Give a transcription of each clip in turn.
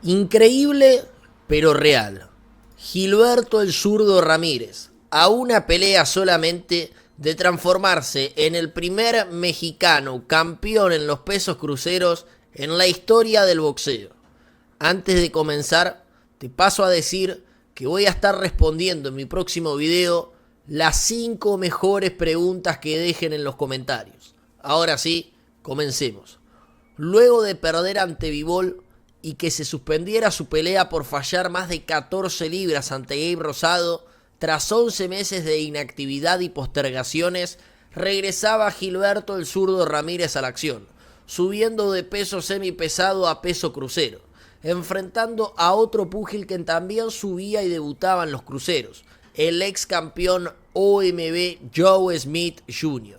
Increíble, pero real. Gilberto el Zurdo Ramírez, a una pelea solamente de transformarse en el primer mexicano campeón en los pesos cruceros en la historia del boxeo. Antes de comenzar, te paso a decir que voy a estar respondiendo en mi próximo video las 5 mejores preguntas que dejen en los comentarios. Ahora sí, comencemos. Luego de perder ante Bivol y que se suspendiera su pelea por fallar más de 14 libras ante Gabe Rosado, tras 11 meses de inactividad y postergaciones, regresaba Gilberto el Zurdo Ramírez a la acción, subiendo de peso semipesado a peso crucero, enfrentando a otro púgil que también subía y debutaba en los cruceros, el ex campeón OMB Joe Smith Jr.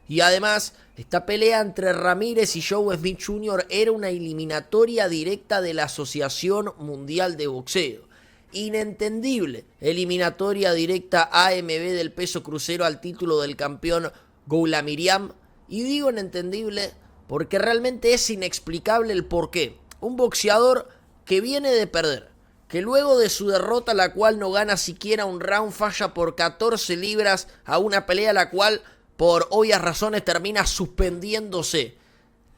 Y además, esta pelea entre Ramírez y Joe Smith Jr. era una eliminatoria directa de la Asociación Mundial de Boxeo. Inentendible eliminatoria directa AMB del peso crucero al título del campeón Goulamirian. Y digo inentendible porque realmente es inexplicable el porqué. Un boxeador que viene de perder, que luego de su derrota, la cual no gana siquiera un round, falla por 14 libras a una pelea la cual por obvias razones termina suspendiéndose,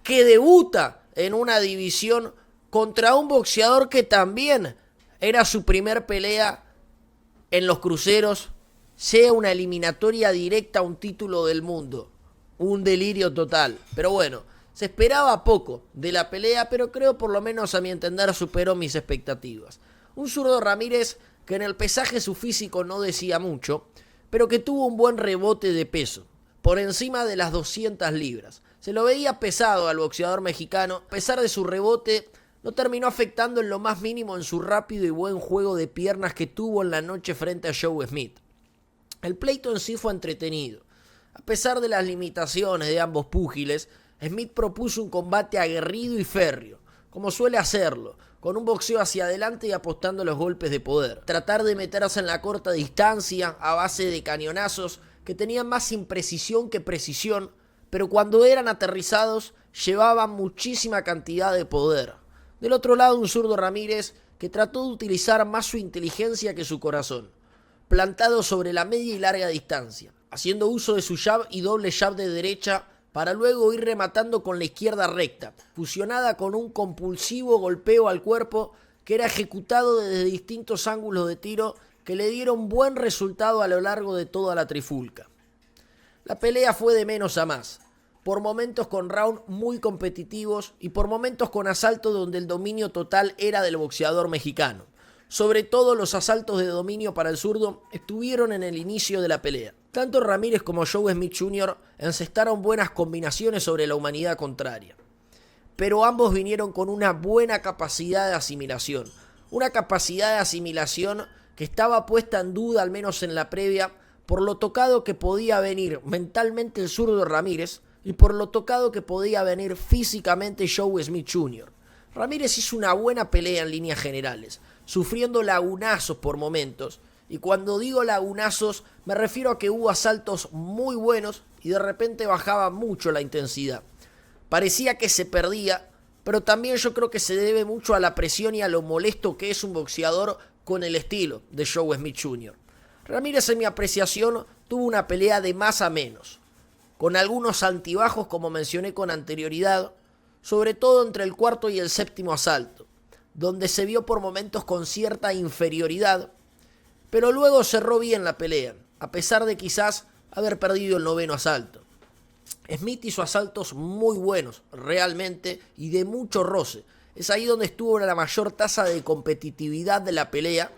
que debuta en una división contra un boxeador que también era su primer pelea en los cruceros, sea una eliminatoria directa a un título del mundo. Un delirio total. Pero bueno, se esperaba poco de la pelea, pero creo por lo menos a mi entender superó mis expectativas. Un Zurdo Ramírez que en el pesaje su físico no decía mucho, pero que tuvo un buen rebote de peso, por encima de las 200 libras. Se lo veía pesado al boxeador mexicano, a pesar de su rebote, no terminó afectando en lo más mínimo en su rápido y buen juego de piernas que tuvo en la noche frente a Joe Smith. El pleito en sí fue entretenido. A pesar de las limitaciones de ambos púgiles, Smith propuso un combate aguerrido y férreo, como suele hacerlo, con un boxeo hacia adelante y apostando a los golpes de poder. Tratar de meterse en la corta distancia a base de cañonazos que tenían más imprecisión que precisión, pero cuando eran aterrizados llevaban muchísima cantidad de poder. Del otro lado, un Zurdo Ramírez que trató de utilizar más su inteligencia que su corazón, plantado sobre la media y larga distancia, haciendo uso de su jab y doble jab de derecha para luego ir rematando con la izquierda recta, fusionada con un compulsivo golpeo al cuerpo que era ejecutado desde distintos ángulos de tiro que le dieron buen resultado a lo largo de toda la trifulca. La pelea fue de menos a más, por momentos con rounds muy competitivos y por momentos con asaltos donde el dominio total era del boxeador mexicano. Sobre todo los asaltos de dominio para el zurdo estuvieron en el inicio de la pelea. Tanto Ramírez como Joe Smith Jr. encestaron buenas combinaciones sobre la humanidad contraria, pero ambos vinieron con una buena capacidad de asimilación. Una capacidad de asimilación que estaba puesta en duda, al menos en la previa, por lo tocado que podía venir mentalmente el Zurdo Ramírez y por lo tocado que podía venir físicamente Joe Smith Jr. Ramírez hizo una buena pelea en líneas generales, sufriendo lagunazos por momentos, y cuando digo lagunazos me refiero a que hubo asaltos muy buenos y de repente bajaba mucho la intensidad. Parecía que se perdía, pero también yo creo que se debe mucho a la presión y a lo molesto que es un boxeador con el estilo de Joe Smith Jr. Ramírez, en mi apreciación, tuvo una pelea de más a menos, con algunos altibajos como mencioné con anterioridad, sobre todo entre el cuarto y el séptimo asalto, donde se vio por momentos con cierta inferioridad, pero luego cerró bien la pelea, a pesar de quizás haber perdido el noveno asalto. Smith hizo asaltos muy buenos, realmente, y de mucho roce. Es ahí donde estuvo la mayor tasa de competitividad de la pelea,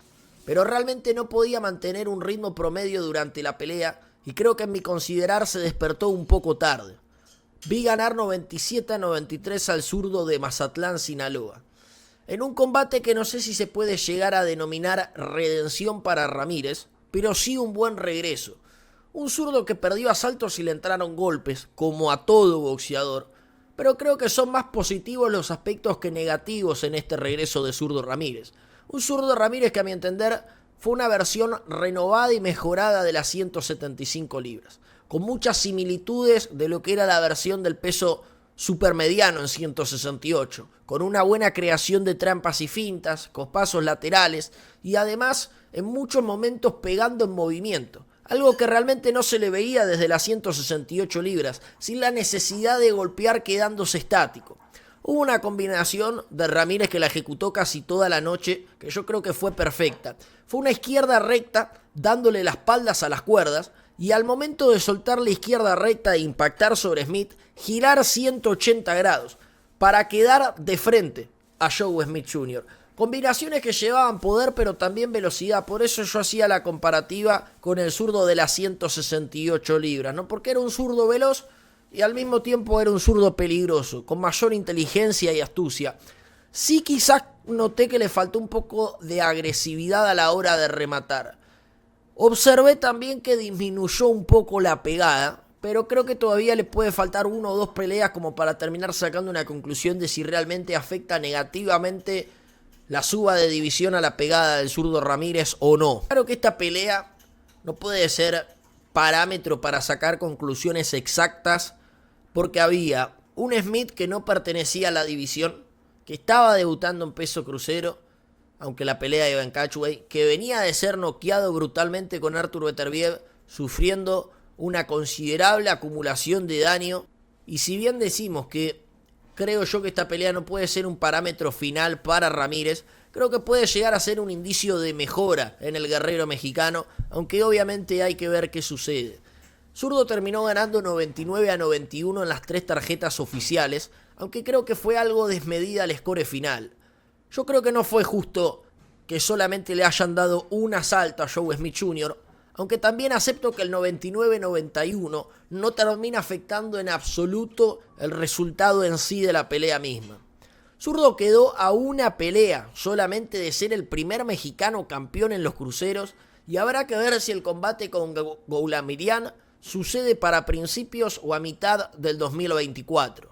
pero realmente no podía mantener un ritmo promedio durante la pelea y creo que en mi considerar se despertó un poco tarde. Vi ganar 97-93 al zurdo de Mazatlán, Sinaloa, en un combate que no sé si se puede llegar a denominar redención para Ramírez, pero sí un buen regreso. Un zurdo que perdió asaltos y le entraron golpes, como a todo boxeador, pero creo que son más positivos los aspectos que negativos en este regreso de Zurdo Ramírez. Un Zurdo Ramírez que a mi entender fue una versión renovada y mejorada de las 175 libras, con muchas similitudes de lo que era la versión del peso supermediano en 168, con una buena creación de trampas y fintas, con pasos laterales y además en muchos momentos pegando en movimiento. Algo que realmente no se le veía desde las 168 libras, sin la necesidad de golpear quedándose estático. Hubo una combinación de Ramírez que la ejecutó casi toda la noche, que yo creo que fue perfecta. Fue una izquierda recta, dándole las espaldas a las cuerdas, y al momento de soltar la izquierda recta e impactar sobre Smith, girar 180 grados, para quedar de frente a Joe Smith Jr., combinaciones que llevaban poder pero también velocidad. Por eso yo hacía la comparativa con el zurdo de las 168 libras, ¿no? Porque era un zurdo veloz y al mismo tiempo era un zurdo peligroso, con mayor inteligencia y astucia. Sí, quizás noté que le faltó un poco de agresividad a la hora de rematar. Observé también que disminuyó un poco la pegada, pero creo que todavía le puede faltar 1 o 2 peleas como para terminar sacando una conclusión de si realmente afecta negativamente la suba de división a la pegada del zurdo Ramírez o no. Claro que esta pelea no puede ser parámetro para sacar conclusiones exactas, porque había un Smith que no pertenecía a la división, que estaba debutando en peso crucero, aunque la pelea iba en catchweight, que venía de ser noqueado brutalmente con Artur Beterbiev, sufriendo una considerable acumulación de daño. Y si bien decimos que creo yo que esta pelea no puede ser un parámetro final para Ramírez, creo que puede llegar a ser un indicio de mejora en el guerrero mexicano, aunque obviamente hay que ver qué sucede. Zurdo terminó ganando 99-91 en las 3 tarjetas oficiales, aunque creo que fue algo desmedida el score final. Yo creo que no fue justo que solamente le hayan dado un asalto a Joe Smith Jr., aunque también acepto que el 99-91 no termina afectando en absoluto el resultado en sí de la pelea misma. Zurdo quedó a una pelea solamente de ser el primer mexicano campeón en los cruceros, y habrá que ver si el combate con Goulamirian sucede para principios o a mitad del 2024.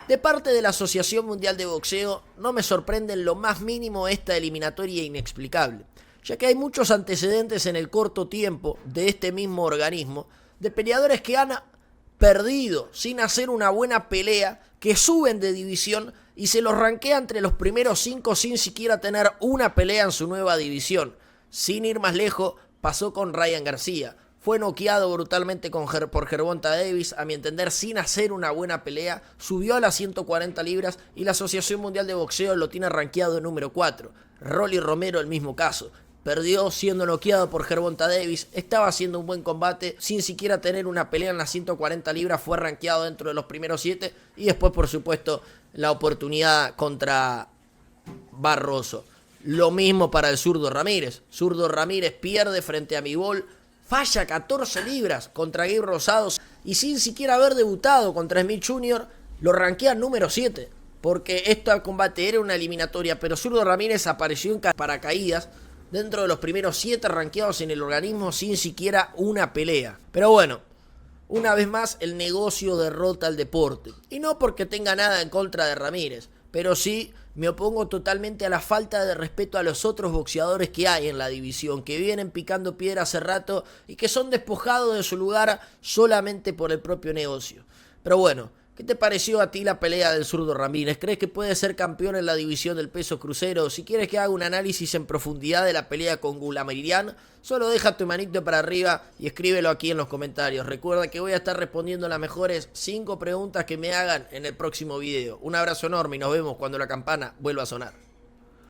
De parte de la Asociación Mundial de Boxeo, no me sorprende en lo más mínimo esta eliminatoria inexplicable, ya que hay muchos antecedentes en el corto tiempo de este mismo organismo, de peleadores que han perdido sin hacer una buena pelea, que suben de división y se los rankea entre los primeros 5 sin siquiera tener una pelea en su nueva división. Sin ir más lejos, pasó con Ryan García. Fue noqueado brutalmente por Gervonta Davis, a mi entender sin hacer una buena pelea, subió a las 140 libras y la Asociación Mundial de Boxeo lo tiene rankeado en número 4. Rolly Romero el mismo caso. Perdió siendo noqueado por Gervonta Davis, estaba haciendo un buen combate, sin siquiera tener una pelea en las 140 libras, fue rankeado dentro de los primeros 7 y después por supuesto la oportunidad contra Barroso. Lo mismo para el zurdo Ramírez. Zurdo Ramírez pierde frente a Mibol, falla 14 libras contra Gabe Rosados y sin siquiera haber debutado contra Smith Jr. lo rankea número 7. Porque este combate era una eliminatoria, pero Zurdo Ramírez apareció en paracaídas dentro de los primeros 7 rankeados en el organismo sin siquiera una pelea. Pero bueno, una vez más el negocio derrota al deporte. Y no porque tenga nada en contra de Ramírez, pero sí me opongo totalmente a la falta de respeto a los otros boxeadores que hay en la división, que vienen picando piedra hace rato y que son despojados de su lugar solamente por el propio negocio. Pero bueno, ¿qué te pareció a ti la pelea del zurdo Ramírez? ¿Crees que puede ser campeón en la división del peso crucero? Si quieres que haga un análisis en profundidad de la pelea con Goulamirian, solo deja tu manito para arriba y escríbelo aquí en los comentarios. Recuerda que voy a estar respondiendo las mejores 5 preguntas que me hagan en el próximo video. Un abrazo enorme y nos vemos cuando la campana vuelva a sonar.